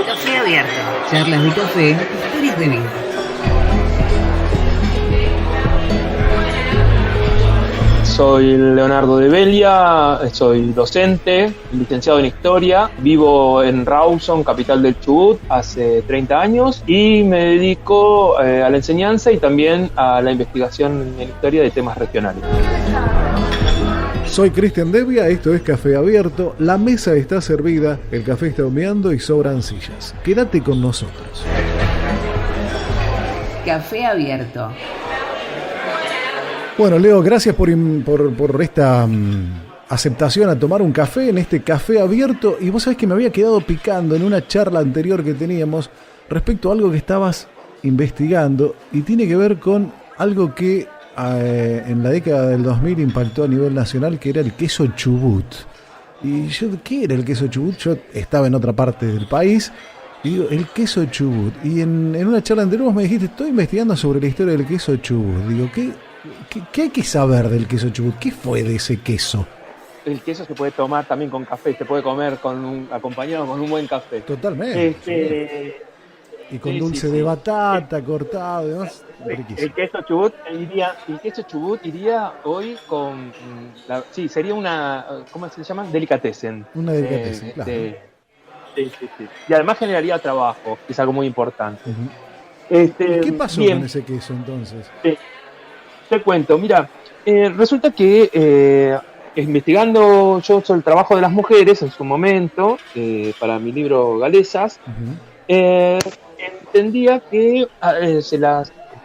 Café abierto. Charlas de café, historias de vida. Soy Leonardo de Belia, soy docente, licenciado en Historia, vivo en Rawson, capital del Chubut, hace 30 años y me dedico a la enseñanza y también a la investigación en Historia de temas regionales. Soy Cristian Devia, esto es Café Abierto, la mesa está servida, el café está humeando y sobran sillas. Quédate con nosotros. Café abierto. Bueno, Leo, gracias por esta aceptación a tomar un café en este Café Abierto. Y vos sabés que me había quedado picando en una charla anterior que teníamos respecto a algo que estabas investigando y tiene que ver con algo que en la década del 2000 impactó a nivel nacional, que era el queso Chubut. Y yo, ¿qué era el queso Chubut? Yo estaba en otra parte del país y digo, el queso Chubut. Y en una charla anterior vos me dijiste, estoy investigando sobre la historia del queso Chubut. Digo, ¿Qué hay que saber del queso Chubut? ¿Qué fue de ese queso? El queso se puede tomar también con café, se puede comer acompañado con un buen café. Totalmente. Y con dulce de batata, cortado y demás. El queso Chubut iría hoy con sería una, ¿cómo se llama? Delicatessen. Una delicatessen, claro. Sí. Y además generaría trabajo, que es algo muy importante. ¿Y qué pasó con ese queso entonces? Te cuento, mira, resulta que investigando yo sobre el trabajo de las mujeres en su momento, para mi libro Galesas, entendía que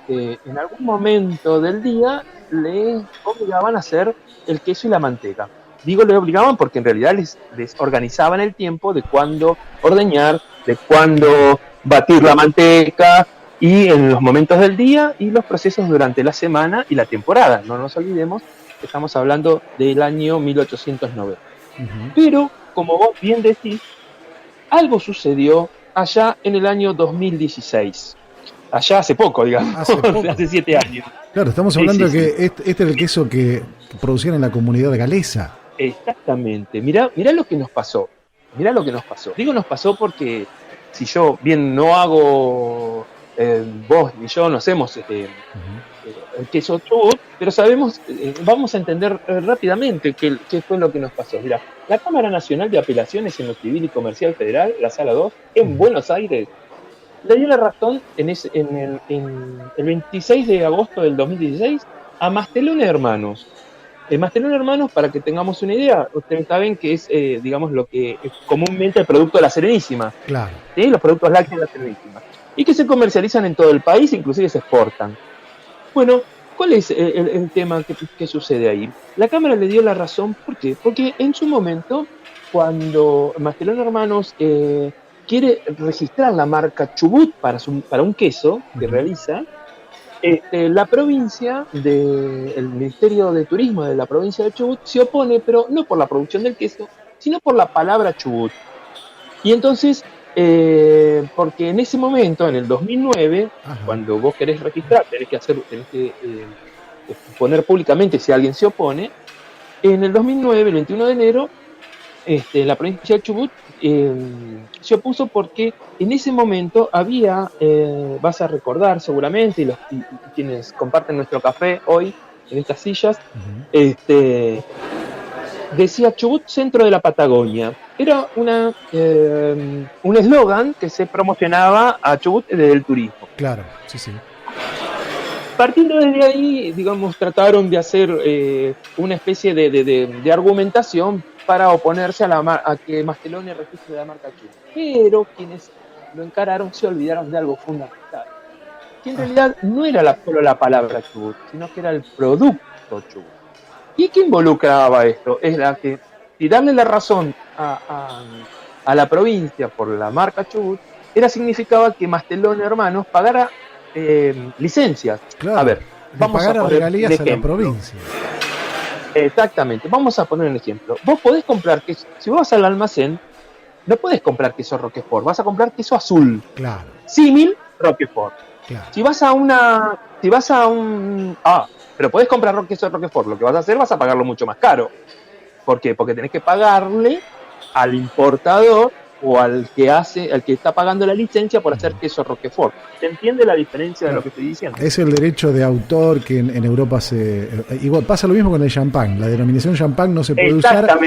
en algún momento del día les obligaban a hacer el queso y la manteca. Digo le obligaban porque en realidad les organizaban el tiempo de cuándo ordeñar, de cuándo batir la manteca, y en los momentos del día y los procesos durante la semana y la temporada. No nos olvidemos que estamos hablando del año 1890. Pero, como vos bien decís, algo sucedió allá en el año 2016. Allá hace poco, digamos, hace 7 años. Claro, estamos hablando de que este era el queso que producían en la comunidad galesa. Exactamente. Mirá lo que nos pasó. Digo nos pasó porque si yo bien no hago... vos y yo no hacemos el queso Chubut, pero sabemos, vamos a entender rápidamente qué fue lo que nos pasó. Mira, la Cámara Nacional de Apelaciones en lo Civil y Comercial Federal, la Sala 2, en Buenos Aires, le dio la razón en el 26 de agosto del 2016 a Mastelone Hermanos. Mastelone Hermanos, para que tengamos una idea, ustedes saben que es, digamos, lo que es comúnmente el producto de la Serenísima. Claro. ¿Sí? Los productos lácteos de la Serenísima. Y que se comercializan en todo el país, inclusive se exportan. Bueno, ¿cuál es el tema que sucede ahí? La Cámara le dio la razón, ¿por qué? Porque en su momento, cuando Mastelone Hermanos quiere registrar la marca Chubut para un queso que realiza, la provincia, el Ministerio de Turismo de la provincia de Chubut se opone, pero no por la producción del queso, sino por la palabra Chubut. Y entonces, porque en ese momento, en el 2009, cuando vos querés registrar, tenés que poner públicamente si alguien se opone. En el 2009, el 21 de enero, la provincia de Chubut se opuso porque en ese momento había, vas a recordar seguramente, y quienes comparten nuestro café hoy en estas sillas, decía Chubut, centro de la Patagonia. Era un eslogan que se promocionaba a Chubut desde el turismo. Claro, sí. Partiendo desde ahí, digamos, trataron de hacer una especie de argumentación para oponerse a que Mastelone registre la marca Chubut. Pero quienes lo encararon se olvidaron de algo fundamental, que en realidad no era solo la palabra Chubut, sino que era el producto Chubut. ¿Y qué involucraba esto? Es que si darle la razón a la provincia por la marca Chubut, significaba que Mastelone Hermanos pagara licencias. Claro, a ver, vamos pagar a poner regalías a la provincia. Exactamente, vamos a poner un ejemplo. Vos podés comprar queso, si vos vas al almacén, no podés comprar queso Roquefort, vas a comprar queso azul. Claro. Símil Roquefort. Claro. Si vas a un pero podés comprar queso Roquefort, lo que vas a hacer, vas a pagarlo mucho más caro. ¿Por qué? Porque tenés que pagarle al importador o al que está pagando la licencia por hacer queso Roquefort. ¿Se entiende la diferencia de lo que estoy diciendo? Es el derecho de autor que en Europa igual pasa lo mismo con el champán. La denominación champán no se puede usar.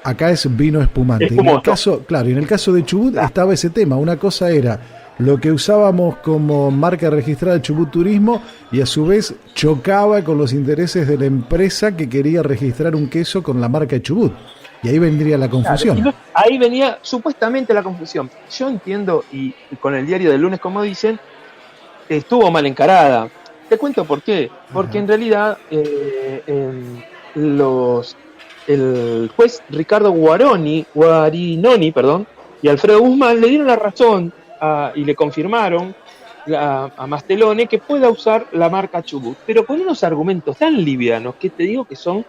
Acá es vino espumante. Espumoso. Y en el caso de Chubut estaba ese tema. Una cosa era lo que usábamos como marca registrada de Chubut Turismo y a su vez chocaba con los intereses de la empresa que quería registrar un queso con la marca de Chubut. Y ahí vendría la confusión. Claro, ahí venía supuestamente la confusión. Yo entiendo, y con el diario del lunes, como dicen, estuvo mal encarada. Te cuento por qué. Porque en realidad el juez Ricardo Guarinoni y Alfredo Guzmán le dieron la razón y le confirmaron a Mastelone que pueda usar la marca Chubut, pero con unos argumentos tan livianos que te digo que son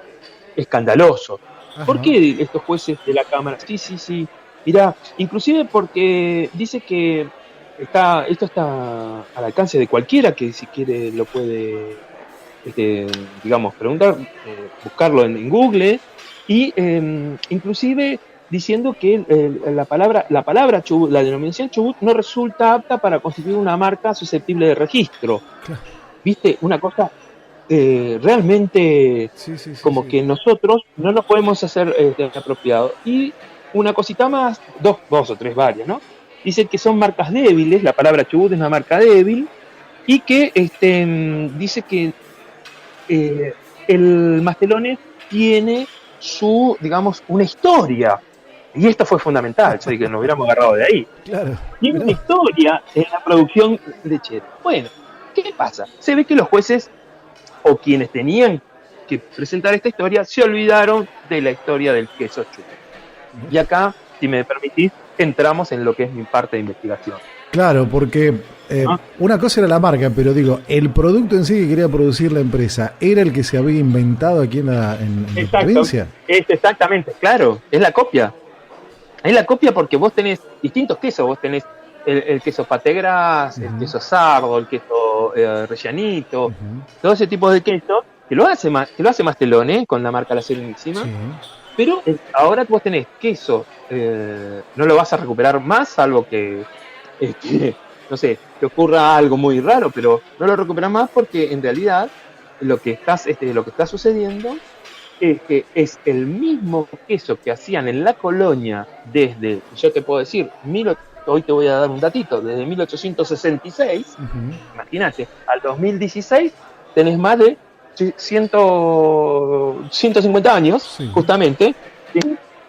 escandalosos. Ajá. ¿Por qué estos jueces de la Cámara? Sí. Mirá, inclusive porque dice que esto está al alcance de cualquiera que si quiere lo puede, digamos, preguntar, buscarlo en Google, y inclusive diciendo que la palabra Chubut, la denominación Chubut, no resulta apta para constituir una marca susceptible de registro. Claro. ¿Viste? Una cosa realmente que nosotros no nos podemos hacer apropiado. Y una cosita más, dos o tres varias, ¿no? Dice que son marcas débiles, la palabra Chubut es una marca débil, y que dice que el Mastelone tiene digamos, una historia. Y esto fue fundamental, yo dije que nos hubiéramos agarrado de ahí. Claro. Tiene una historia en la producción lechera. Bueno, ¿qué pasa? Se ve que los jueces, o quienes tenían que presentar esta historia, se olvidaron de la historia del queso Chubut. Y acá, si me permitís, entramos en lo que es mi parte de investigación. Claro, porque una cosa era la marca, pero digo, el producto en sí que quería producir la empresa, ¿era el que se había inventado aquí en la provincia? Exactamente, claro, es la copia. Es la copia porque vos tenés distintos quesos, vos tenés el queso pategras, el queso sardo, el queso rellanito, todo ese tipo de queso, que lo hace Mastelone con la marca La Serenísima. Sí. Pero ahora vos tenés queso, no lo vas a recuperar más, salvo que, no sé, que ocurra algo muy raro, pero no lo recuperas más porque en realidad lo que está sucediendo es que es el mismo queso que hacían en la colonia desde, yo te puedo decir, hoy te voy a dar un datito, desde 1866, imagínate, al 2016 tenés más de 150 años, justamente,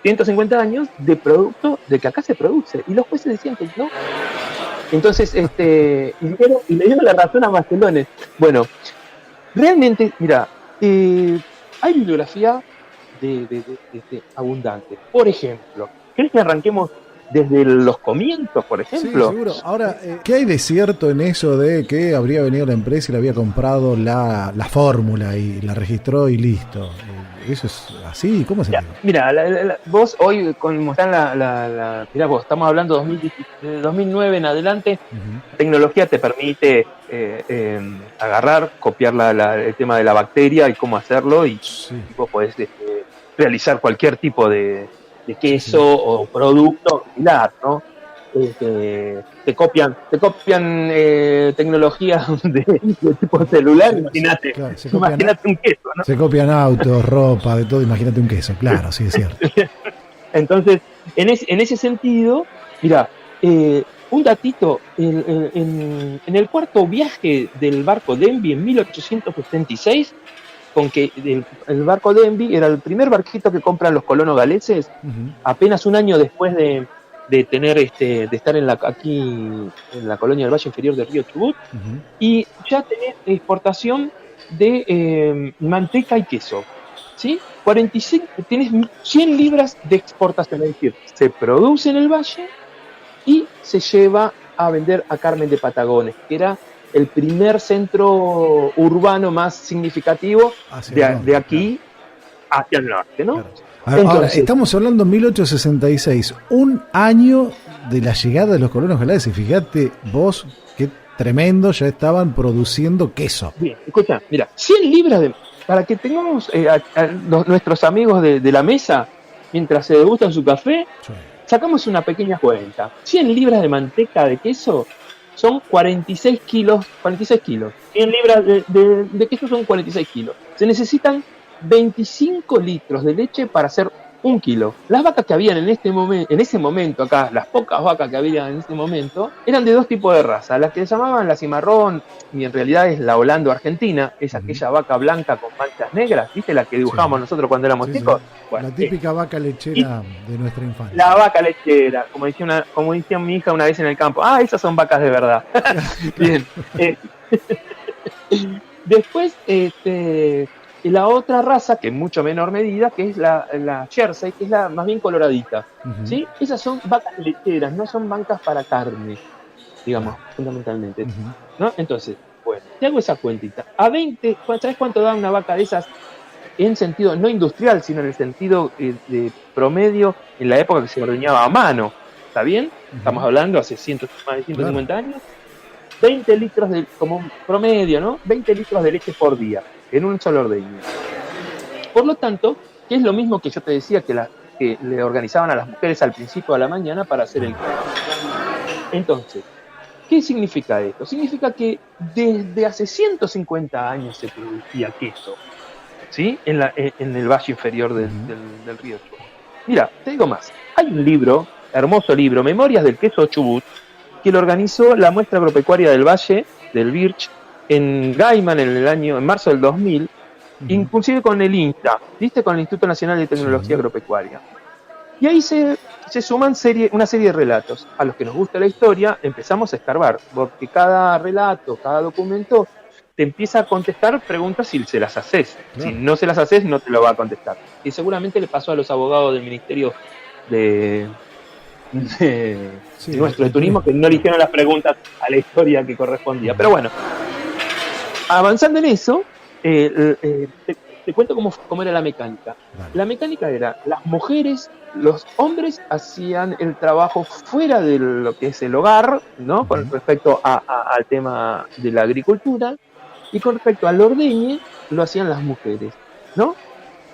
150 años de producto de que acá se produce. Y los jueces decían que no. Entonces, y le dieron la razón a Mastelone. Bueno, realmente, mira, hay bibliografía de abundante. Por ejemplo, ¿querés que arranquemos desde los comienzos, por ejemplo? Sí, seguro. Ahora, ¿qué hay de cierto en eso de que habría venido la empresa y le había comprado la fórmula y la registró y listo? ¿Eso es así? ¿Cómo se entiende? Mira, vos hoy, como están mirá vos, estamos hablando de 2009 en adelante, la tecnología te permite agarrar, copiar el tema de la bacteria y cómo hacerlo, y vos podés realizar cualquier tipo de queso o producto similar, ¿no? Te copian tecnología de tipo celular, imagínate, claro, imagínate un queso, ¿no? Se copian autos, ropa, de todo, imagínate un queso, claro, sí es cierto. Entonces, en ese sentido, mira, un datito, en el cuarto viaje del barco Denby en 1876, con que el barco Denby era el primer barquito que compran los colonos galeses, apenas un año después de tener de estar aquí en la colonia del Valle Inferior del río Chubut, y ya tenés exportación de manteca y queso, ¿sí? 45, tenés 100 libras de exportación, es decir, se produce en el valle y se lleva a vender a Carmen de Patagones, que era el primer centro urbano más significativo de aquí hacia el norte, ¿no? Claro. Ahora, estamos hablando de 1866, un año de la llegada de los colonos galeses. Fíjate vos qué tremendo, ya estaban produciendo queso. Bien, escucha, mira, 100 libras para que tengamos nuestros amigos de la mesa, mientras se degustan su café, sacamos una pequeña cuenta. 100 libras de manteca de queso son 46 kilos. 46 kilos. 100 libras de queso son 46 kilos. Se necesitan 25 litros de leche para hacer 1 kilo. Las vacas que habían en ese momento acá, las pocas vacas que había en ese momento, eran de dos tipos de raza. Las que se llamaban la cimarrón, y en realidad es la holando argentina, es aquella vaca blanca con manchas negras, ¿viste? La que dibujamos nosotros cuando éramos chicos. Sí. Bueno, la típica vaca lechera de nuestra infancia. La vaca lechera, como decía mi hija una vez en el campo. Esas son vacas de verdad. Bien. Después, la otra raza, que en mucho menor medida, que es la Jersey, que es la más bien coloradita. ¿Sí? Esas son vacas lecheras, no son vacas para carne, digamos, fundamentalmente. ¿No? Entonces, bueno, te hago esa cuentita. A 20, ¿sabes cuánto da una vaca de esas? En sentido no industrial, sino en el sentido de promedio, en la época que se ordeñaba a mano. ¿Está bien? Estamos hablando hace más de 150 años. 20 litros como un promedio, ¿no? 20 litros de leche por día, en un solo ordeño. Por lo tanto, que es lo mismo que yo te decía que le organizaban a las mujeres al principio de la mañana para hacer el queso. Entonces, ¿qué significa esto? Significa que desde hace 150 años se producía queso, ¿sí? En el valle inferior del río Chubut. Mira, te digo más. Hay un libro, hermoso libro, Memorias del queso Chubut, que lo organizó la muestra agropecuaria del Valle, del Birch, en Gaiman en marzo del 2000, inclusive con el INTA, ¿viste? Con el Instituto Nacional de Tecnología Agropecuaria. Y ahí se suman una serie de relatos. A los que nos gusta la historia, empezamos a escarbar, porque cada relato, cada documento, te empieza a contestar preguntas si se las haces. Claro. Si no se las haces, no te lo va a contestar. Y seguramente le pasó a los abogados del Ministerio de Turismo, que no le hicieron las preguntas a la historia que correspondía. Pero bueno, avanzando en eso, te cuento cómo era la mecánica. Vale. La mecánica era, las mujeres, los hombres hacían el trabajo fuera de lo que es el hogar, ¿no? Con respecto al tema de la agricultura, y con respecto al ordeñe, lo hacían las mujeres, ¿no?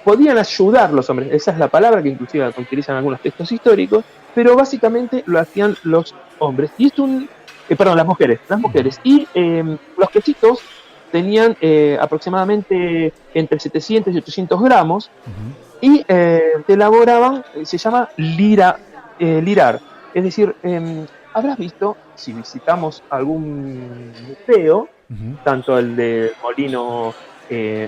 Podían ayudar los hombres, esa es la palabra que inclusive utilizan algunos textos históricos, pero básicamente lo hacían los hombres. Y esto las mujeres. Y los quesitos tenían aproximadamente entre 700 y 800 gramos, y te elaboraban, se llama lirar. Es decir, habrás visto, si visitamos algún museo, tanto el de Molino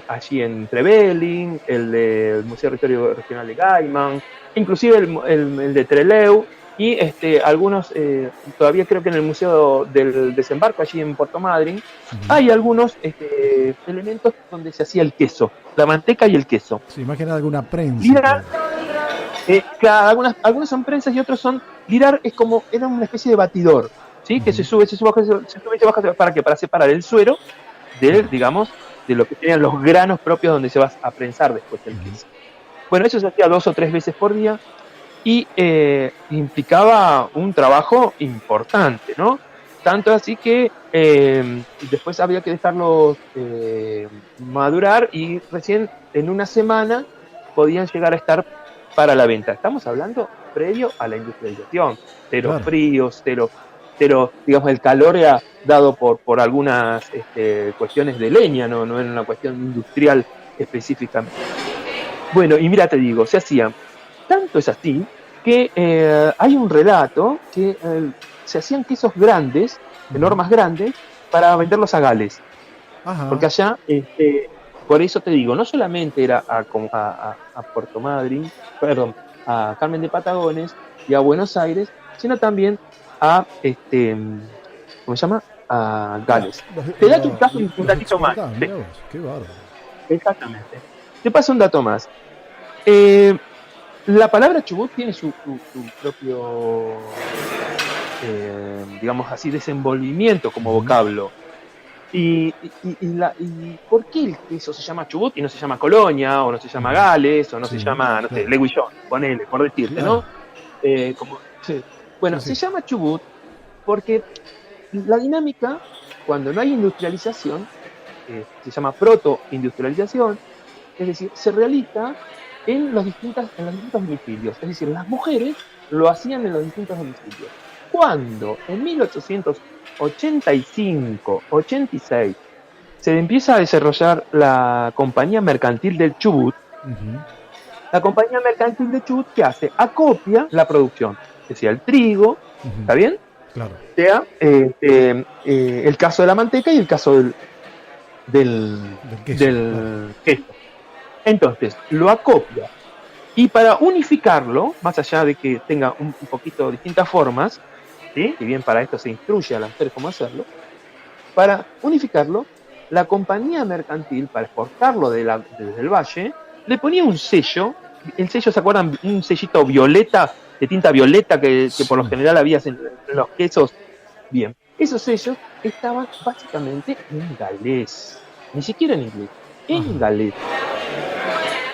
allí en Trevelin, el del Museo Regional de Gaiman, inclusive el de Trelew, y algunos, todavía creo que en el Museo del Desembarco, allí en Puerto Madryn, hay algunos elementos donde se hacía el queso, la manteca y el queso. Sí, imagina alguna prensa. Lirar, claro, algunas son prensas y otros son... Lirar era una especie de batidor, ¿sí? Que se sube y se baja, ¿para qué? Para separar el suero digamos, de lo que tenían los granos propios donde se va a prensar después el queso. Bueno, eso se hacía 2 o 3 veces por día y implicaba un trabajo importante, ¿no? Tanto así que después había que dejarlos madurar y recién en una semana podían llegar a estar para la venta. Estamos hablando previo a la industrialización, cero fríos, cero, digamos, el calor era dado por algunas cuestiones de leña, no era una cuestión industrial específicamente. Bueno, y mira, te digo, se hacían, tanto es así, que hay un relato que se hacían quesos grandes, de normas grandes, para venderlos a Gales. Ajá. Porque allá, por eso te digo, no solamente era a Puerto Madryn, a Carmen de Patagones y a Buenos Aires, sino también a ¿cómo se llama? A Gales. Te da un datito más. Qué bárbaro. Exactamente. Te paso un dato más. La palabra Chubut tiene su propio, digamos así, desenvolvimiento como vocablo. ¿Y por qué el queso se llama Chubut y no se llama Colonia, o no se llama Gales, o no se llama, no sé, Leguillón, ponele, por decirte, ¿no? Bueno, se llama Chubut porque la dinámica, cuando no hay industrialización, se llama proto-industrialización, es decir, se realiza en los distintos domicilios. Es decir, las mujeres lo hacían en los distintos domicilios. Cuando en 1885-86 se empieza a desarrollar la Compañía Mercantil del Chubut, Ujú. la Compañía Mercantil del Chubut, ¿qué hace? Acopia la producción, que sea el trigo, Ujú. ¿está bien? Claro. Sea el caso de la manteca y el caso del Del queso. Claro. queso. Entonces, lo acopia. Y para unificarlo, más allá de que tenga un poquito distintas formas, ¿sí? Si bien para esto se instruye a las mujeres cómo hacerlo, para unificarlo, la compañía mercantil, para exportarlo desde el valle, le ponía un sello. El sello, ¿se acuerdan? Un sellito violeta, de tinta violeta, que por lo Sí. general había en los quesos. Bien, esos sellos estaban básicamente en galés, ni siquiera en inglés, en Ajá. galés.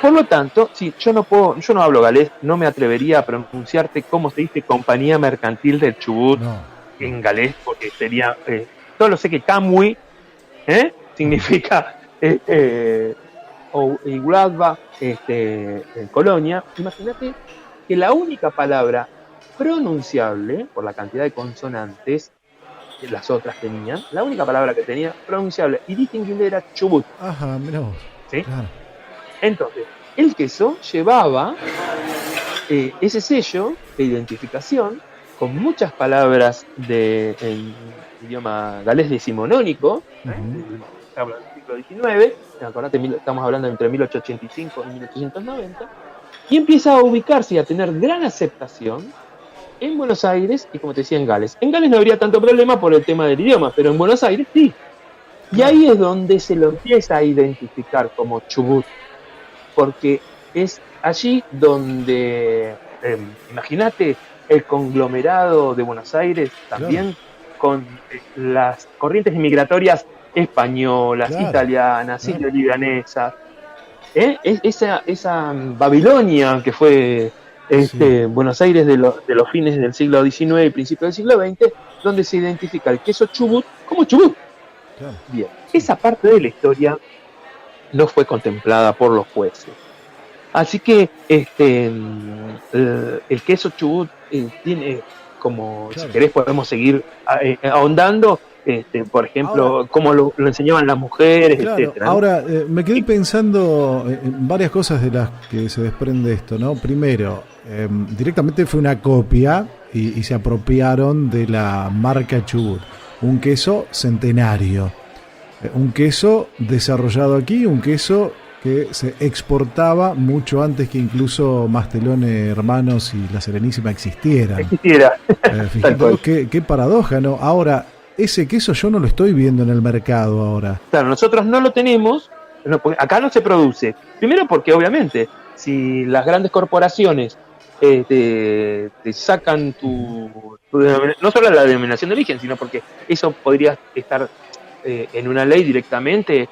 Por lo tanto, si yo no hablo galés, no me atrevería a pronunciarte cómo se dice Compañía Mercantil del Chubut No. en galés, porque sería, solo sé que Camui significa o Igualba, en Colonia. Imagínate que la única palabra pronunciable, por la cantidad de consonantes que las otras tenían, la única palabra que tenía pronunciable y distinguible era Chubut, Ajá, mira vos. ¿sí? Claro. Entonces, el queso llevaba ese sello de identificación con muchas palabras en idioma galés decimonónico, Ujú. habla del siglo XIX, acordate, estamos hablando entre 1885 y 1890, y empieza a ubicarse y a tener gran aceptación en Buenos Aires y, como te decía, en Gales. En Gales no habría tanto problema por el tema del idioma, pero en Buenos Aires sí. Y Claro. ahí es donde se lo empieza a identificar como Chubut, porque es allí donde, imagínate, el conglomerado de Buenos Aires Claro. también con las corrientes migratorias españolas, Claro. italianas, Claro. sirio-libanesas, esa Babilonia que fue Sí. Buenos Aires de los fines del siglo XIX y principios del siglo XX, donde se identifica el queso Chubut como Chubut. Claro. Bien, Sí. esa parte de la historia no fue contemplada por los jueces. Así que el queso Chubut tiene, como si Claro. querés podemos seguir ahondando, por Ahora, ejemplo, cómo lo enseñaban las mujeres, claro, etcétera, ¿no? ahora me quedé pensando en varias cosas de las que se desprende esto, ¿no? Primero, directamente fue una copia y se apropiaron de la marca Chubut. Un queso centenario, un queso desarrollado aquí, un queso que se exportaba mucho antes que incluso Mastelone Hermanos y La Serenísima existieran. Existiera, tal Fíjate cual. vos qué paradoja, ¿no? Ahora, ese queso yo no lo estoy viendo en el mercado ahora. Claro, nosotros no lo tenemos, acá no se produce. Primero porque obviamente, si las grandes corporaciones te sacan no solo la denominación de origen, sino porque eso podría estar en una ley directamente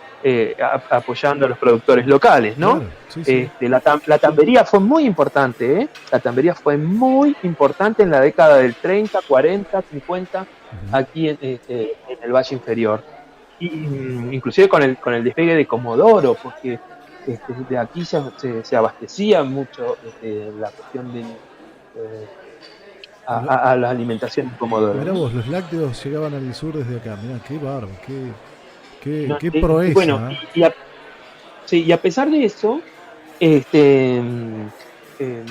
apoyando a los productores locales, ¿no? Claro, sí, sí. La tambería fue muy importante, ¿eh? La tambería fue muy importante en la década del 30, 40, 50, Ujú. aquí en el Valle Inferior. Y, inclusive con el despegue de Comodoro, porque de aquí se abastecía mucho la cuestión de Lo- a la alimentación de Comodoro, Mirá ¿no? vos, los lácteos llegaban al sur desde acá. Mirá, qué bárbaro, No, qué bueno, proeza. ¿Eh? sí, y a pesar de eso, este,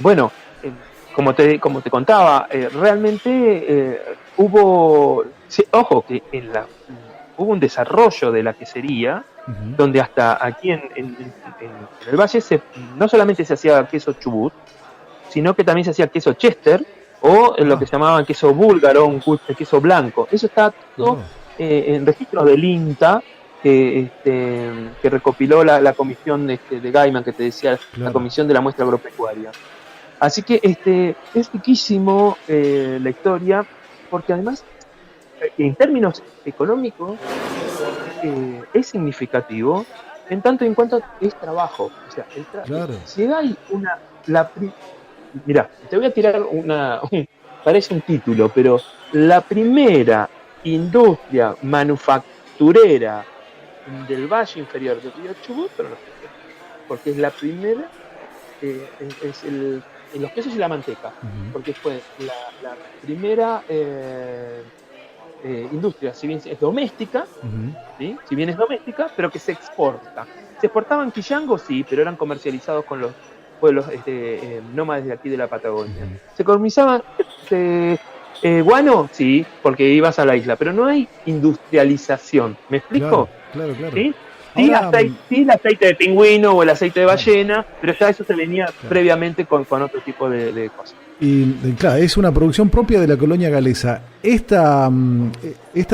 bueno, eh, como te contaba, realmente ojo, que hubo un desarrollo de la quesería, Ujú. donde hasta aquí en el valle no solamente se hacía queso Chubut, sino que también se hacía queso Chester o lo Ah, que se llamaban queso búlgaro, queso blanco. Eso está mirá todo vos. en registros del INTA que recopiló la comisión de Gaiman, que te decía, la Claro, comisión de la muestra agropecuaria. Así que es riquísimo la historia, porque además, en términos económicos, es significativo en tanto y en cuanto es trabajo. O sea, claro. si hay mira, te voy a tirar parece un título, pero la primera industria manufacturera del Valle Inferior del río Chubut, pero no sé, porque es la primera los quesos y la manteca, Ujú. porque fue la primera industria, si bien es doméstica, Ujú. ¿sí? Si bien es doméstica, pero que se exporta. Se exportaban quillangos, sí, pero eran comercializados con los pueblos nómades de aquí de la Patagonia. Ujú. Se comercializaban guano, sí, porque ibas a la isla, pero no hay industrialización. ¿Me Claro, explico? claro, claro. ¿Sí? Sí, Ahora, sí, el aceite de pingüino o el aceite de claro, ballena, pero ya eso se venía claro. previamente con otro tipo de cosas. Y claro, es una producción propia de la colonia galesa. Esta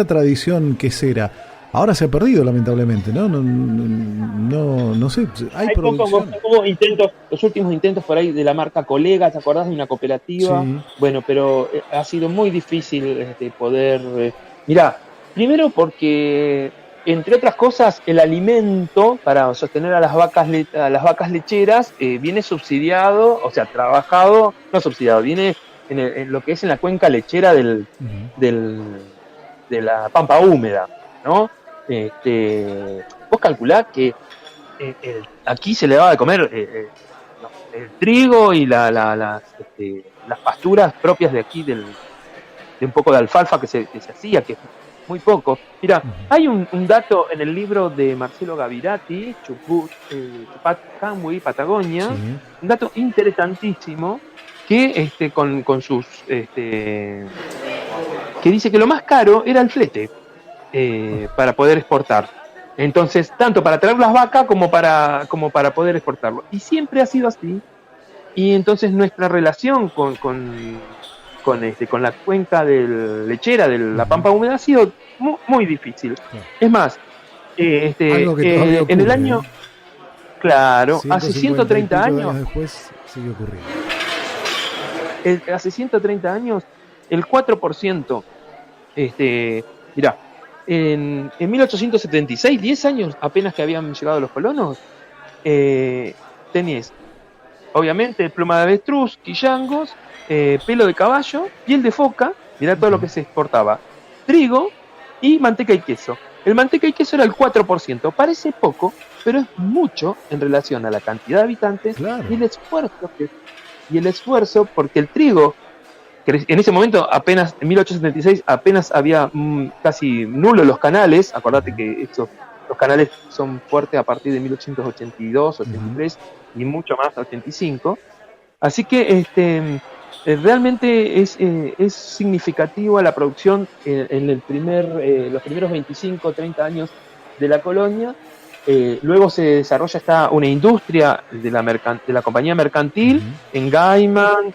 tradición quesera ahora se ha perdido, lamentablemente, ¿no? No sé, hay Hay pocos, producción. hubo intentos, los últimos intentos por ahí de la marca Colega, ¿te acordás de una cooperativa? Sí. Bueno, pero ha sido muy difícil poder... mirá, primero porque, entre otras cosas, el alimento para sostener a a las vacas lecheras viene subsidiado, o sea, trabajado, no subsidiado, viene en lo que es en la cuenca lechera Ujú. de la pampa húmeda, ¿no? Vos calculás que aquí se le daba de comer el trigo y las pasturas propias de aquí, de un poco de alfalfa que se hacía, que es muy poco. Mira, Ujú. hay un dato en el libro de Marcelo Gavirati, Chupat Camui, Patagonia, Sí. un dato interesantísimo que con sus que dice que lo más caro era el flete para poder exportar. Entonces, tanto para traer las vacas como para poder exportarlo. Y siempre ha sido así. Y entonces nuestra relación con la cuenca lechera de la Ujú. Pampa Húmeda ha sido muy difícil. Claro. Es más, Algo que todavía en el ocurre, año, ¿eh? claro, hace 150 y 130 pico de años años, después sigue ocurriendo. hace 130 años, el 4%, mirá, en 1876, 10 años apenas que habían llegado los colonos, tenías, obviamente, pluma de avestruz, quillangos, pelo de caballo, piel de foca, mirá todo lo que se exportaba, trigo y manteca y queso. El manteca y queso era el 4%, parece poco, pero es mucho en relación a la cantidad de habitantes Claro. y el esfuerzo porque el trigo, que en ese momento apenas, en 1876, apenas había casi nulos los canales, acordate Ujú. que los canales son fuertes a partir de 1882, Ujú. 83 y mucho más, 85. Así que realmente es significativa la producción en los primeros 25, 30 años de la colonia. Luego se desarrolla una industria de la compañía mercantil Ujú. en Gaiman,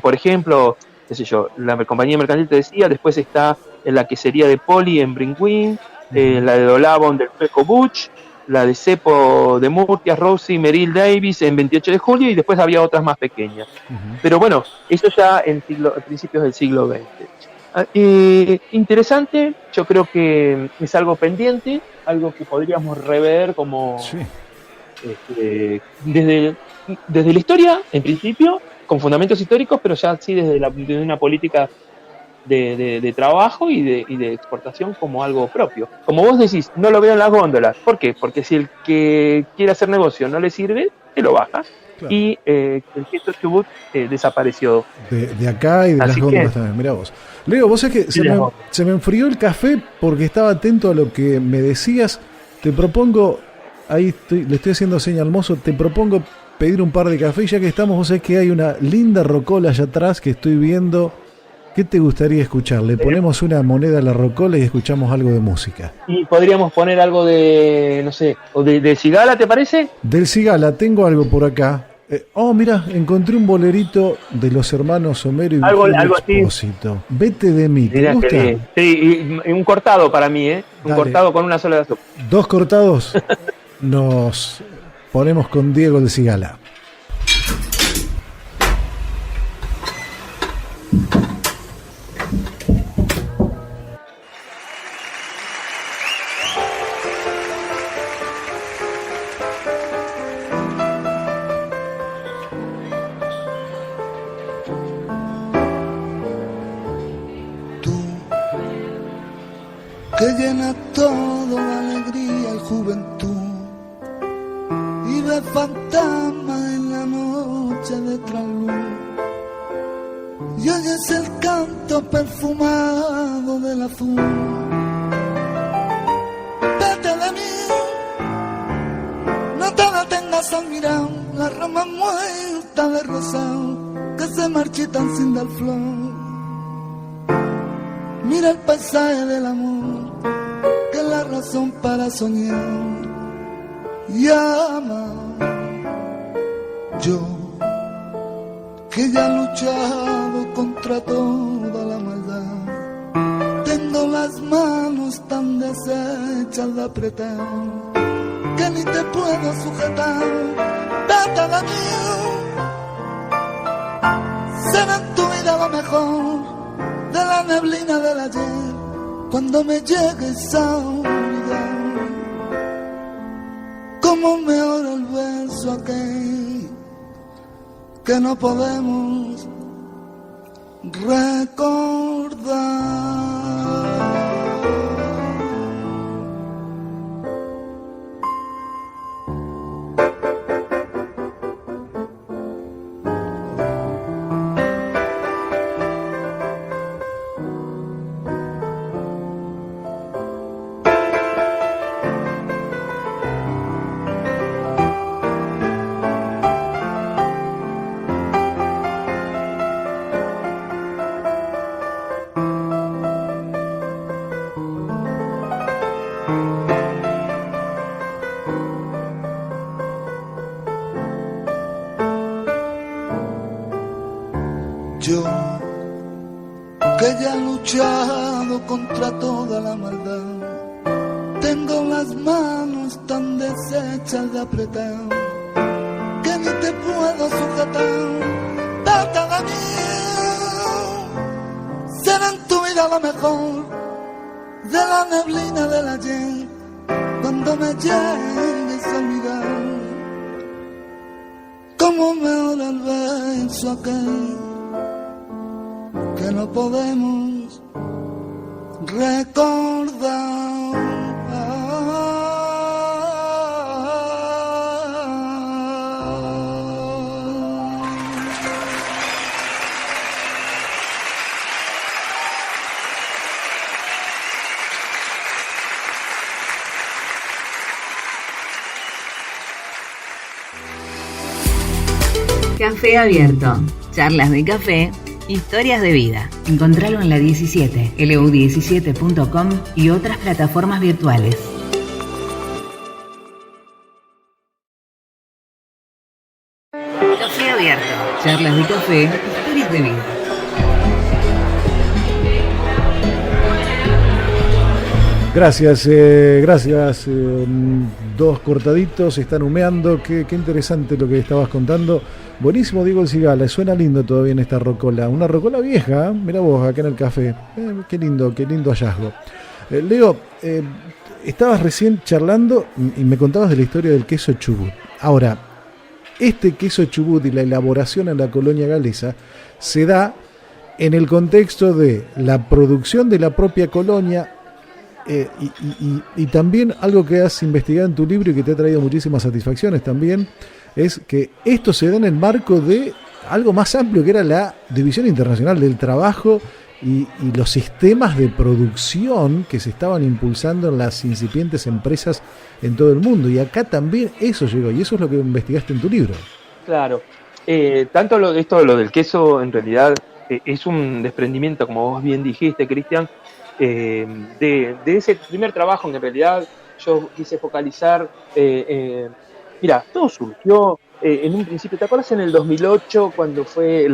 por ejemplo, qué sé yo, la compañía mercantil te decía, después está en la quesería de Poli en Brinquín, Ujú. la de Dolabon del Peco Butch, la de Cepo de Murtias, Rosie, Merrill Davis en 28 de julio y después había otras más pequeñas. Ujú. Pero bueno, eso ya en principios del siglo XX. Interesante, yo creo que es algo pendiente, algo que podríamos rever como Sí. desde la historia, en principio, con fundamentos históricos, pero ya sí desde una política de trabajo y de exportación como algo propio. Como vos decís, no lo veo en las góndolas. ¿Por qué? Porque si el que quiere hacer negocio no le sirve, se lo baja. Claro. Y el queso Chubut desapareció. De acá y de las Así que, góndolas también, mirá vos. Leo, vos es que sí, las góndolas. se me enfrió el café porque estaba atento a lo que me decías. Te propongo, le estoy haciendo señal al mozo, te propongo pedir un par de café y ya que estamos, vos sabés que hay una linda rocola allá atrás que estoy viendo. ¿Qué te gustaría escuchar? Le ponemos una moneda a la rocola y escuchamos algo de música. Y podríamos poner algo de, no sé, o de Cigala, ¿te parece? Del Cigala, tengo algo por acá. Mira, encontré un bolerito de los hermanos Homero y Virgilio Algo así. Expósito. Vete de mí, ¿te Mirá gusta? qué bien. Sí, y un cortado para mí, ¿eh? Un Dale. cortado con una sola de azúcar. 2 cortados. Nos ponemos con Diego del Cigala. Que llena todo de alegría y juventud y ve fantasmas en la noche. noche de trasluz. Y oyes el canto perfumado del azul. Vete de mí, no te detengas al mirar las ramas muertas de rosado que se marchitan sin dar flor. Mira el paisaje del amor, que es la razón para soñar y amar. Yo, que ya he luchado contra toda la maldad, tengo las manos tan deshechas de apretar que ni te puedo sujetar. Vete de mí, será en tu vida lo mejor de la neblina del ayer, cuando me llegues a olvidar. Como me ora el verso aquel que no podemos recordar. Yo, que ya he luchado contra toda la maldad, tengo las manos tan deshechas de apretar que ni te puedo sujetar. Vete de mí, será en tu vida lo mejor de la neblina del ayer, cuando me llegues a mirar. Como me ora el verso aquel que no podemos recordar. Café Abierto. Charlas de café, historias de vida. Encontralo en la 17, lu17.com y otras plataformas virtuales. Café Abierto. Charlas de café, historias de vida. Gracias, gracias. Dos cortaditos, están humeando. Qué interesante lo que estabas contando. Buenísimo, Diego El Cigala. Suena lindo todavía en esta rocola. Una rocola vieja, ¿eh? Mirá vos, acá en el café. Qué lindo hallazgo. Leo, estabas recién charlando y me contabas de la historia del queso Chubut. Ahora, este queso Chubut y la elaboración en la colonia galesa se da en el contexto de la producción de la propia colonia. Y también algo que has investigado en tu libro y que te ha traído muchísimas satisfacciones también es que esto se da en el marco de algo más amplio que era la División Internacional del Trabajo y los sistemas de producción que se estaban impulsando en las incipientes empresas en todo el mundo, y acá también eso llegó, y eso es lo que investigaste en tu libro. Claro, tanto lo del queso en realidad es un desprendimiento, como vos bien dijiste, Cristian, de ese primer trabajo en que en realidad yo quise focalizar. Mira, todo surgió en un principio. ¿Te acuerdas en el 2008 cuando fue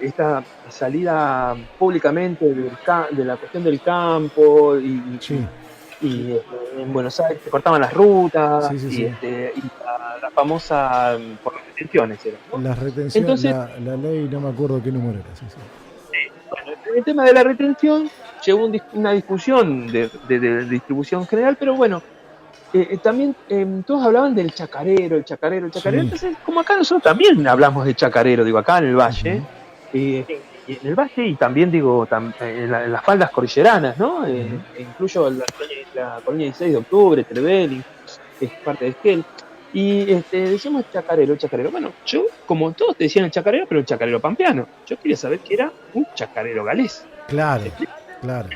esta salida públicamente de la cuestión del campo Sí. y en Buenos Aires se cortaban las rutas? Sí. Y la famosa por las retenciones era, ¿no? Las retenciones, Entonces, la ley, no me acuerdo qué número era. Sí. bueno, el tema de la retención llegó una discusión de distribución general, pero bueno, también todos hablaban del chacarero, el chacarero. Sí. Entonces, como acá nosotros también hablamos de chacarero, digo, acá en el Valle, y en el Valle, y también digo, en las faldas cordilleranas, ¿no? Incluyo la colonia 16 de octubre, Trevelin, que es parte de Esquel. Y decíamos chacarero. Bueno, yo, como todos te decían el chacarero, pero el chacarero pampeano. Yo quería saber que era un chacarero galés. Claro, claro.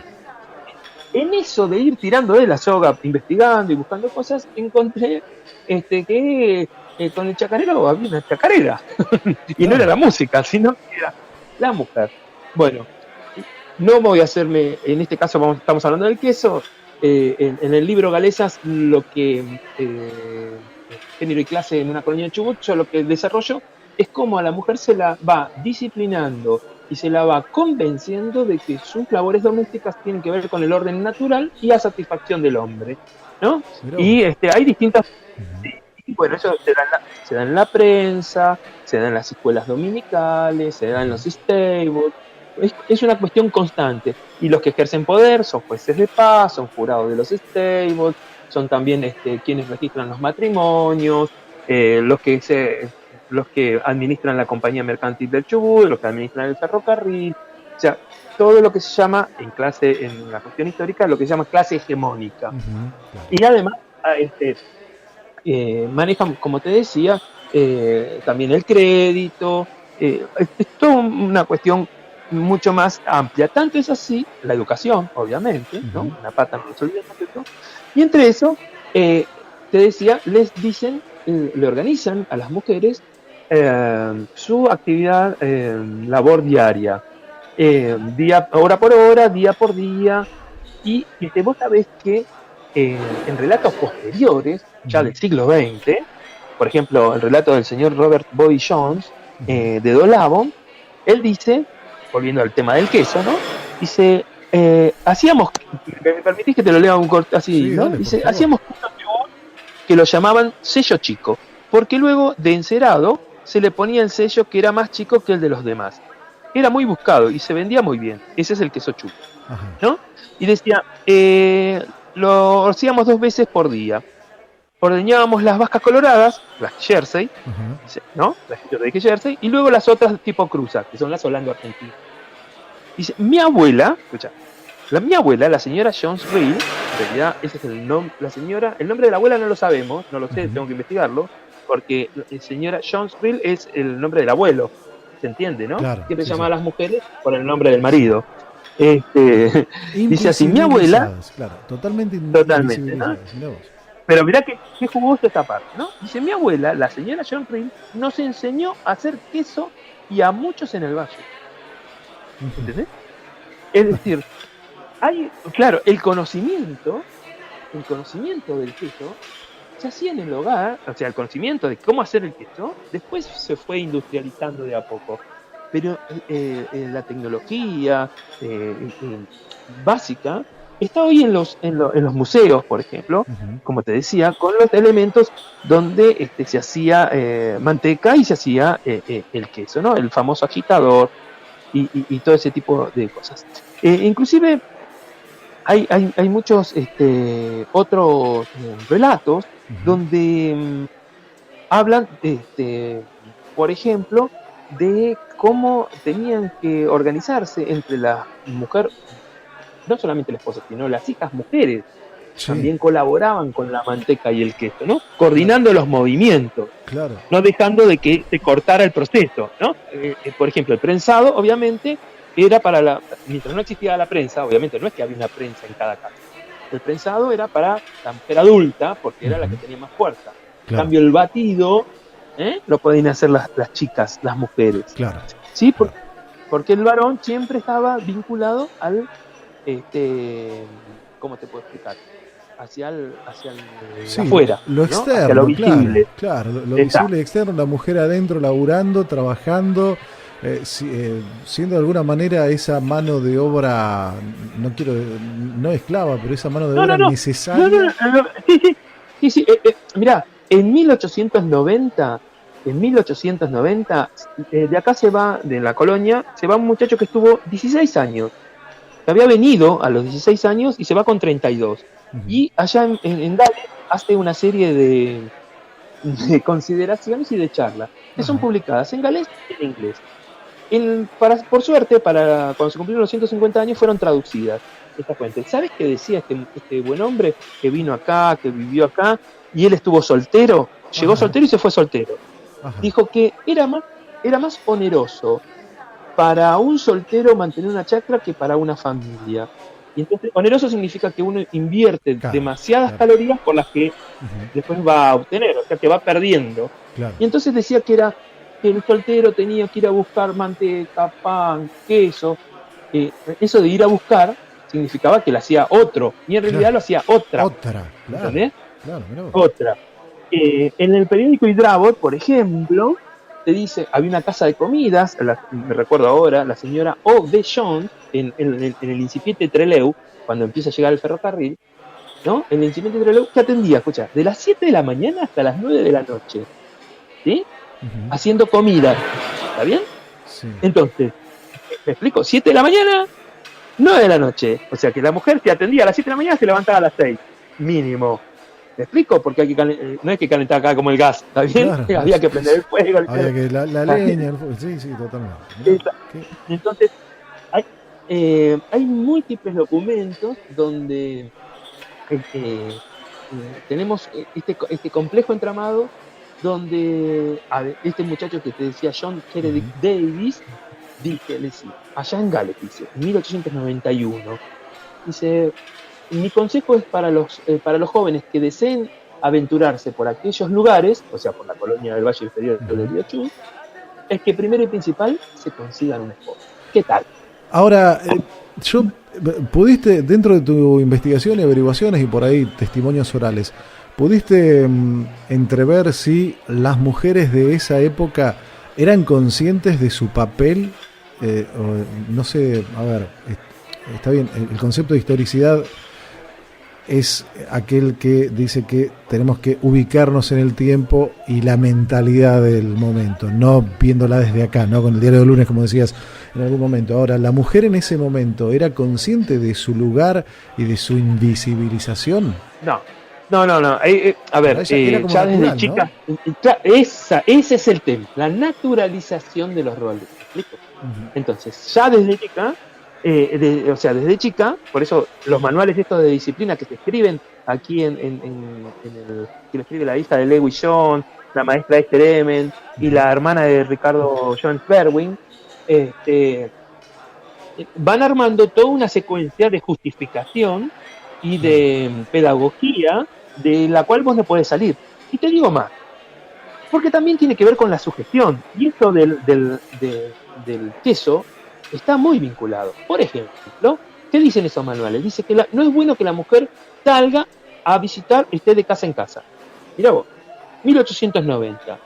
En eso de ir tirando de la soga, investigando y buscando cosas, encontré que con el chacarero había una chacarera. Y no era la música, sino que era la mujer. Bueno, no voy a hacerme, en este caso estamos hablando del queso. En el libro Galesas, lo que género y clase en una colonia de Chubut, yo lo que desarrollo es cómo a la mujer se la va disciplinando y se la va convenciendo de que sus labores domésticas tienen que ver con el orden natural y la satisfacción del hombre, ¿no? Mirá. Y hay distintas... Y bueno, eso se da en la prensa, se da en las escuelas dominicales, se da en los stables. Es una cuestión constante. Y los que ejercen poder son jueces de paz, son jurados de los stables, son también quienes registran los matrimonios, los que administran la compañía mercantil del Chubut, los que administran el ferrocarril. O sea, todo lo que se llama en la cuestión histórica, lo que se llama clase hegemónica. Claro. Y además, manejan, como te decía, también el crédito. Es toda una cuestión mucho más amplia. Tanto es así, la educación, obviamente, ¿no? Una pata no se olvida de eso. Y entre eso, te decía, les dicen, le organizan a las mujeres su actividad, labor diaria, hora por hora, día por día. Y vos sabés que en relatos posteriores, ya del siglo XX, por ejemplo, el relato del señor Robert Boy Jones, de Dolabon, él dice, volviendo al tema del queso, ¿no? Dice, hacíamos, ¿me permitís que te lo lea un corte así, sí, ¿no? dale, Dice, hacíamos que lo llamaban sello chico, porque luego de encerado se le ponía el sello que era más chico que el de los demás. Era muy buscado y se vendía muy bien. Ese es el queso chuco, ¿no? Y decía, lo hacíamos 2 veces por día. Ordeñábamos las vascas coloradas, las Jersey, ¿no? Las Jersey, y luego las otras tipo cruza, que son las Holando argentinas. Dice, mi abuela, escucha, mi abuela, la señora Jones Reel, en realidad ese es el nombre, el nombre de la abuela no lo sabemos, no lo sé, tengo que investigarlo, porque la señora Jones Reel es el nombre del abuelo, se entiende, ¿no? Claro, Siempre sí, llama sí. a las mujeres por el nombre del marido. Dice así, mi abuela... Claro, totalmente, ¿no? Pero mirá qué jugoso esta parte, ¿no? Dice, mi abuela, la señora John Reel, nos enseñó a hacer queso y a muchos en el valle. ¿Entendés? Es decir, claro, el conocimiento del queso se hacía en el hogar, o sea, el conocimiento de cómo hacer el queso, después se fue industrializando de a poco. Pero la tecnología básica está hoy en los museos, por ejemplo, como te decía, con los elementos donde se hacía manteca y se hacía el queso, ¿no? El famoso agitador y todo ese tipo de cosas. Inclusive hay muchos otros relatos donde hablan, por ejemplo, de cómo tenían que organizarse entre la mujer, no solamente la esposa, sino las hijas mujeres, también colaboraban con la manteca y el queso, ¿no? Coordinando los movimientos, no dejando de que se cortara el proceso, ¿no? Por ejemplo, el prensado, obviamente, era mientras no existía la prensa, obviamente no es que había una prensa en cada casa, el prensado era para la mujer adulta, porque era la que tenía más fuerza. En cambio, el batido lo podían hacer las chicas, las mujeres. Claro. ¿Sí? Porque el varón siempre estaba vinculado al, ¿cómo te puedo explicar? Hacia el afuera, lo externo, hacia lo visible. Claro, lo visible y externo, la mujer adentro laburando, trabajando, siendo de alguna manera esa mano de obra, no esclava, pero esa mano de obra necesaria. Sí, mirá, en 1890, de acá se va, de la colonia, se va un muchacho que estuvo 16 años. Que había venido a los 16 años y se va con 32. Y allá en Gales hace una serie de consideraciones y de charlas que son publicadas en galés y en inglés. Por suerte, cuando se cumplieron los 150 años, fueron traducidas estas fuentes. ¿Sabes qué decía este buen hombre que vino acá, que vivió acá? y él estuvo soltero, llegó Ajá. soltero y se fue soltero. Ajá. Dijo que era más oneroso para un soltero mantener una chacra que para una familia. Y entonces, oneroso significa que uno invierte Claro, demasiadas claro. calorías por las que Ujú, después va a obtener, o sea, que va perdiendo. claro. Y entonces decía que el soltero tenía que ir a buscar manteca, pan, queso. Eso de ir a buscar significaba que lo hacía otro, y en realidad Claro. lo hacía otra. Otra, claro. ¿Entendés? Claro, mirá vos. Otra. En el periódico Hidrábor, por ejemplo, te dice, había una casa de comidas, me recuerdo ahora, la señora O. B. Jones, en el incipiente Trelew, cuando empieza a llegar el ferrocarril, ¿no? En el incipiente Trelew, que atendía, escucha, de las 7 de la mañana hasta las 9 de la noche, ¿sí? Ujú, Haciendo comida, ¿está bien? sí. Entonces, ¿me explico? 7 de la mañana, 9 de la noche. O sea que la mujer te atendía a las 7 de la mañana, se levantaba a las 6, mínimo. ¿Me explico? Porque no es que calentar acá como el gas, ¿está bien? Claro. Había que prender el fuego. Había que la ¿Está bien? leña, sí, sí, totalmente. Mirá, qué- Entonces, hay múltiples documentos donde tenemos este complejo entramado donde este muchacho que te decía, John Kennedy Ujú. Davis, dice, allá en Gallup, dice, en 1891, dice, mi consejo es para los jóvenes que deseen aventurarse por aquellos lugares, o sea, por la colonia del Valle Inferior del Ujú. Río Chubut, es que primero y principal se consigan un esposo. ¿Qué tal? Ahora, ¿pudiste, dentro de tu investigación y averiguaciones y por ahí testimonios orales, pudiste entrever si las mujeres de esa época eran conscientes de su papel? No sé, a ver, está bien, el concepto de historicidad es aquel que dice que tenemos que ubicarnos en el tiempo y la mentalidad del momento, no viéndola desde acá, no con el diario de lunes, como decías en algún momento. Ahora, ¿la mujer en ese momento era consciente de su lugar y de su invisibilización? No. A Para ver, ella era como ya desde natural, chica, ¿no? ese es el tema, la naturalización de los roles. ¿Me explico? Ujú. Entonces, ya desde chica, o sea, desde chica, por eso los manuales estos de disciplina que se escriben aquí que lo escribe la hija de Lewis John, la maestra Esther Emen y la hermana de Ricardo John Berwin, van armando toda una secuencia de justificación y de pedagogía de la cual vos no podés salir. Y te digo más, porque también tiene que ver con la sugestión. Y esto del queso está muy vinculado. Por ejemplo, ¿qué dicen esos manuales? Dice que no es bueno que la mujer salga a visitar, esté de casa en casa. Mirá vos, 1890.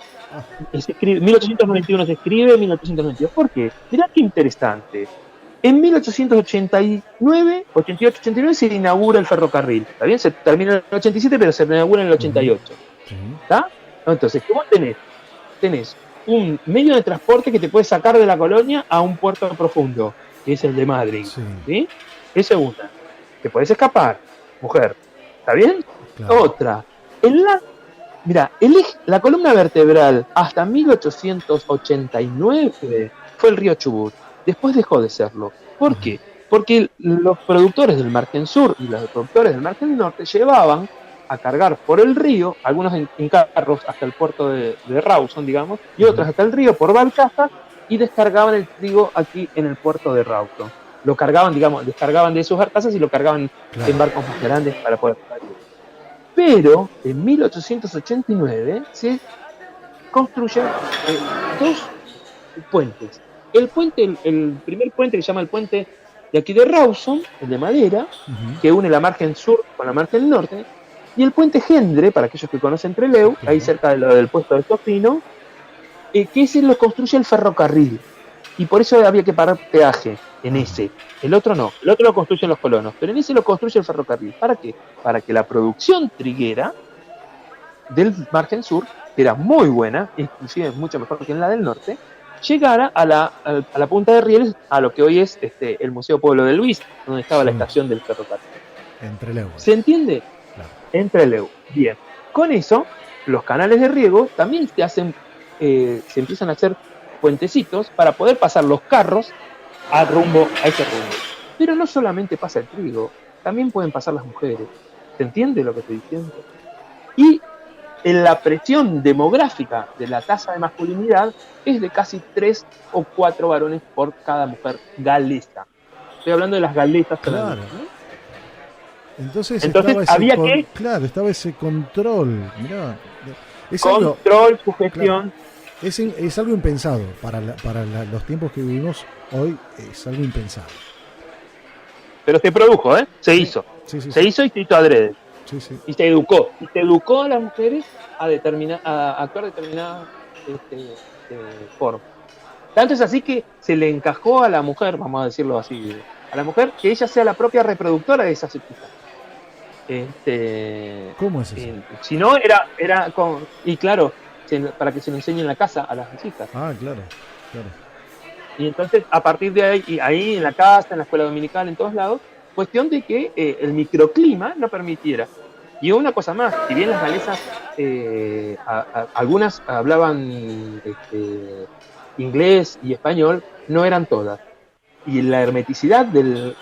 1891 se escribe, 1892. ¿Por qué? Mirá qué interesante. En 1889, 88, 89 se inaugura el ferrocarril. ¿Está bien? Se termina en el 87, pero se inaugura en el 88. Sí. ¿Está? Entonces, ¿cómo tenés un medio de transporte que te puede sacar de la colonia a un puerto profundo, que es el de Madrid? Sí, ¿Sí? Esa es una. Te podés escapar, mujer. ¿Está bien? claro. Otra. Mira, la columna vertebral hasta 1889 fue el río Chubut. Después dejó de serlo. ¿Por qué? Porque los productores del margen sur y los productores del margen norte llevaban a cargar por el río, algunos en carros hasta el puerto de Rawson, digamos, y otros hasta el río por barcazas, y descargaban el trigo aquí en el puerto de Rawson. Lo cargaban, digamos, descargaban de sus barcazas y lo cargaban en barcos más grandes para poder salir. Pero en 1889 se construyen dos puentes. El primer puente que se llama el puente de aquí de Rawson, el de madera, que une la margen sur con la margen norte, y el puente Gendre, para aquellos que conocen Trelew, ahí cerca del puesto de Tofino, que ese lo construye el ferrocarril. Y por eso había que pagar peaje en ese. El otro no, el otro lo construyen los colonos, pero en ese lo construye el ferrocarril. ¿Para qué? Para que la producción triguera del margen sur, que era muy buena, inclusive mucho mejor que en la del norte, llegara a la punta de rieles, a lo que hoy es el Museo Pueblo de Luis, donde estaba la estación del ferrocarril. Entre Leu. ¿Se entiende? Claro. Entre Leu. Bien. Con eso, los canales de riego también se empiezan a hacer puentecitos para poder pasar los carros a ese rumbo. Pero no solamente pasa el trigo, también pueden pasar las mujeres. ¿Se entiende lo que estoy diciendo? Y en la presión demográfica de la tasa de masculinidad es de casi 3 o 4 varones por cada mujer galesa. Estoy hablando de las galesas. Claro. ¿No? Entonces había que... Claro, estaba ese control. Mirá, control, sugestión. Claro, es algo impensado. Para los tiempos que vivimos hoy, es algo impensado. Pero se produjo, se hizo. Sí, se hizo y se hizo adrede. Sí. Y se educó. Y se educó a las mujeres a actuar de determinada forma. Tanto es así que se le encajó a la mujer, vamos a decirlo así, a la mujer, que ella sea la propia reproductora de esa circunstancia. ¿Cómo es eso? Si no, era con... Y claro, para que se lo enseñe en la casa a las chicas. Ah, claro. Y entonces, a partir de ahí, ahí en la casa, en la escuela dominical, en todos lados, cuestión de que el microclima no permitiera. Y una cosa más, si bien las galesas, algunas hablaban inglés y español, no eran todas. Y la hermeticidad del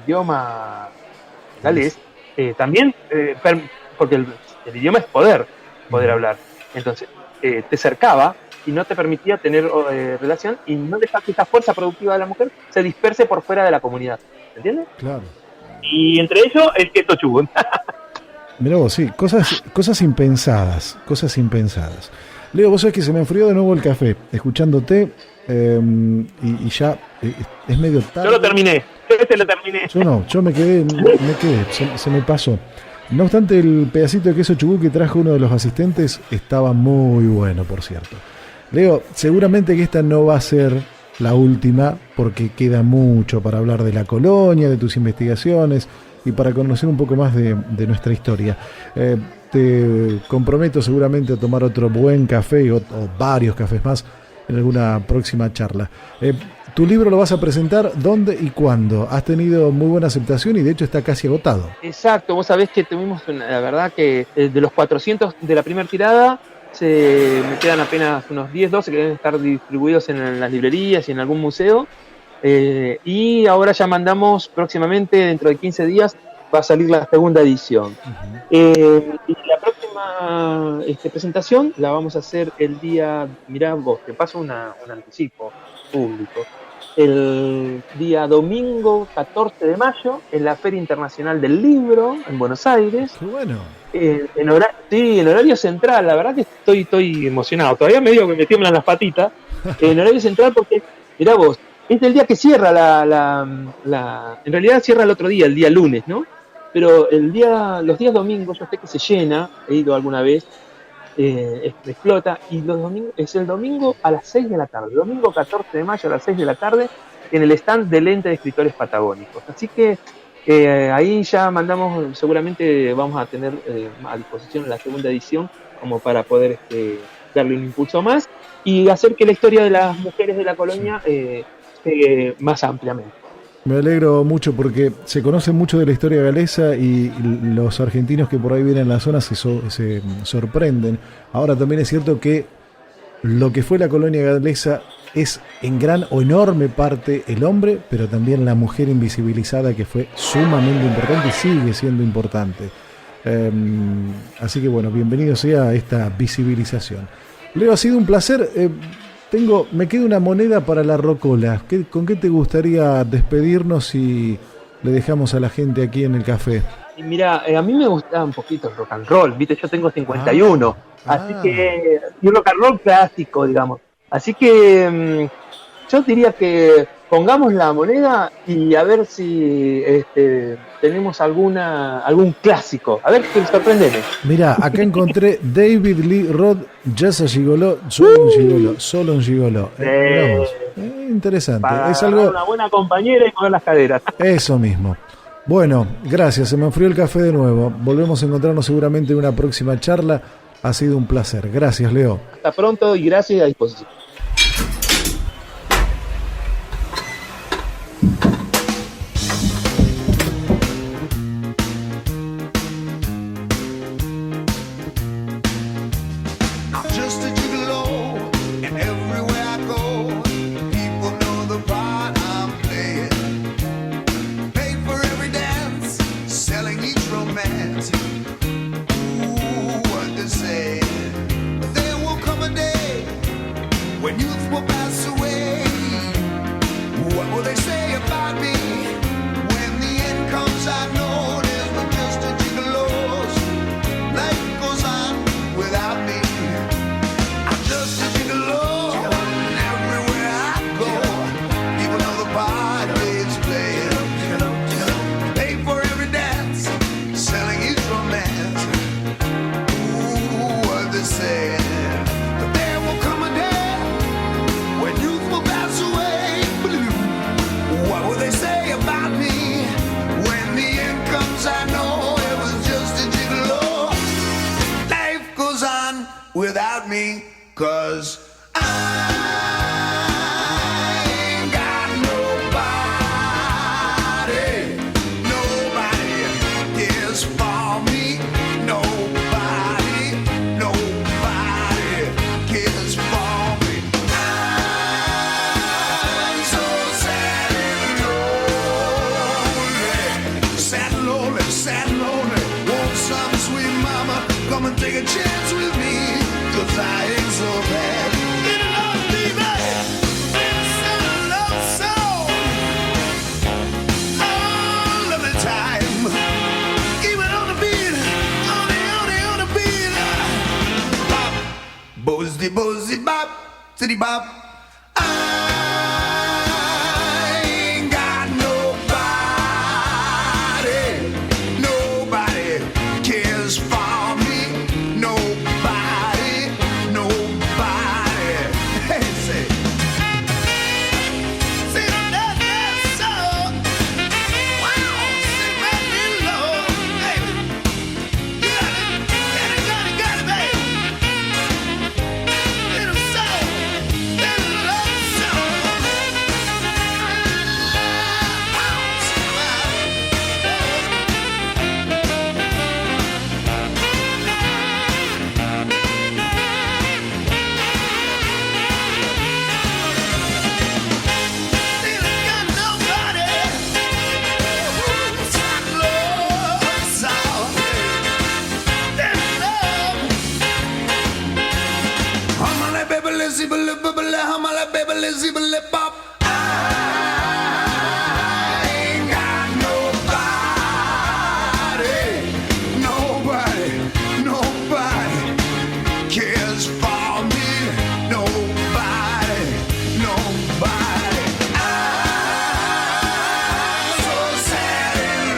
idioma galés también, porque el idioma es poder hablar. Entonces, te cercaba y no te permitía tener relación y no dejar que esta fuerza productiva de la mujer se disperse por fuera de la comunidad. ¿Entiendes? Claro. Y entre ellos, el queso chubón. Mirá vos, sí, cosas impensadas. Leo, vos sabés que se me enfrió de nuevo el café, escuchándote, y ya es medio tarde. Yo lo terminé. Yo me quedé, se me pasó. No obstante, el pedacito de queso chubut que trajo uno de los asistentes estaba muy bueno, por cierto. Leo, seguramente que esta no va a ser la última, porque queda mucho para hablar de la colonia, de tus investigaciones y para conocer un poco más de nuestra historia. Te comprometo seguramente a tomar otro buen café o varios cafés más en alguna próxima charla. Tu libro lo vas a presentar ¿dónde y cuándo? Has tenido muy buena aceptación y de hecho está casi agotado. Exacto, vos sabés que tuvimos, la verdad que de los 400 de la primera tirada, me quedan apenas unos 10, 12 que deben estar distribuidos en las librerías y en algún museo. Y ahora ya mandamos próximamente, dentro de 15 días, va a salir la segunda edición. Uh-huh. Y la próxima presentación la vamos a hacer el día, mirá vos, te paso un anticipo público, el día domingo 14 de mayo en la Feria Internacional del Libro en Buenos Aires. ¡Qué bueno! En horario central. La verdad que estoy emocionado, todavía medio que me tiemblan las patitas. En horario central porque, mirá vos, es el día que cierra en realidad cierra el otro día, el día lunes, ¿no? Pero los días domingos, yo sé que se llena, he ido alguna vez, explota, y los domingos, es el domingo a las 6 de la tarde, domingo 14 de mayo a las 6 de la tarde, en el stand del Ente de Escritores Patagónicos. Así que ahí ya mandamos, seguramente vamos a tener a disposición la segunda edición, como para poder darle un impulso más, y hacer que la historia de las mujeres de la colonia llegue más ampliamente. Me alegro mucho porque se conoce mucho de la historia galesa y los argentinos que por ahí vienen a la zona se sorprenden. Ahora también es cierto que lo que fue la colonia galesa es en gran o enorme parte el hombre, pero también la mujer invisibilizada, que fue sumamente importante y sigue siendo importante. Así que bueno, bienvenido sea a esta visibilización. Leo, ha sido un placer. Me queda una moneda para la rocola. ¿Con qué te gustaría despedirnos si le dejamos a la gente aquí en el café? Y mira, a mí me gustaba un poquito el rock and roll, ¿viste? Yo tengo 51, así que... Y rock and roll clásico, digamos. Así que yo diría que pongamos la moneda y a ver si tenemos algún clásico. A ver, sorprendeme. Mira, acá encontré David Lee Roth, Jazz a Gigoló, solo un gigoló. Interesante. Para es algo... una buena compañera y mover las caderas. Eso mismo. Bueno, gracias, se me enfrió el café de nuevo. Volvemos a encontrarnos seguramente en una próxima charla. Ha sido un placer. Gracias, Leo. Hasta pronto y gracias, a disposición. Selling each romance. Ooh. me, 'cause I ain't got nobody. Nobody cares for me. Nobody cares for me. I'm so sad and lonely, sad and lonely. Want some sweet mama come and take a chance with me, 'cause I ain't so bad. Get along, baby. Sing a love song all of the time. Keep it on the beat, on the beat. Bop, boozy, boozy, bop, city bop. I ain't got nobody. Nobody cares for me. Nobody. Hey, say that song. Wow, sing that little low, baby. Got it, baby. Little song, little love song. Wow, sing that. Nobody cares for me. Nobody. I'm so sad and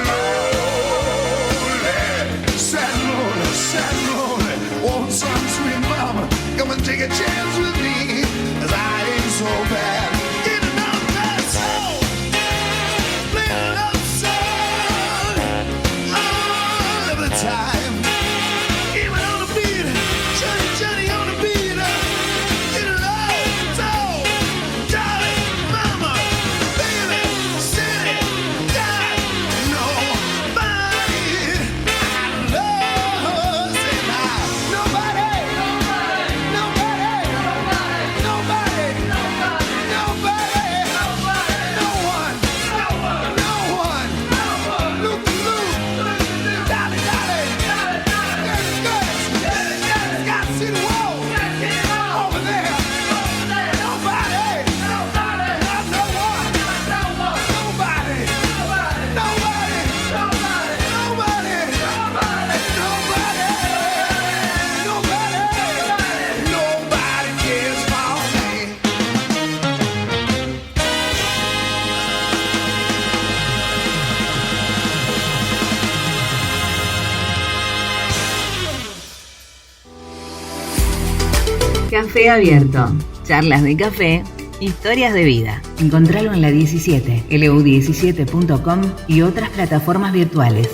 lonely. Want some sweet mama come and take a chance with me, 'cause I ain't so bad. Get enough that soul, play a love song all of the time. Keep it on the beat, Johnny on the beat. Get a love soul, darling mama, baby, city, got nobody. I love, say now, nobody. Nobody cares for me. Café Abierto, charlas de café, historias de vida. Encontralo en la 17, lu17.com y otras plataformas virtuales.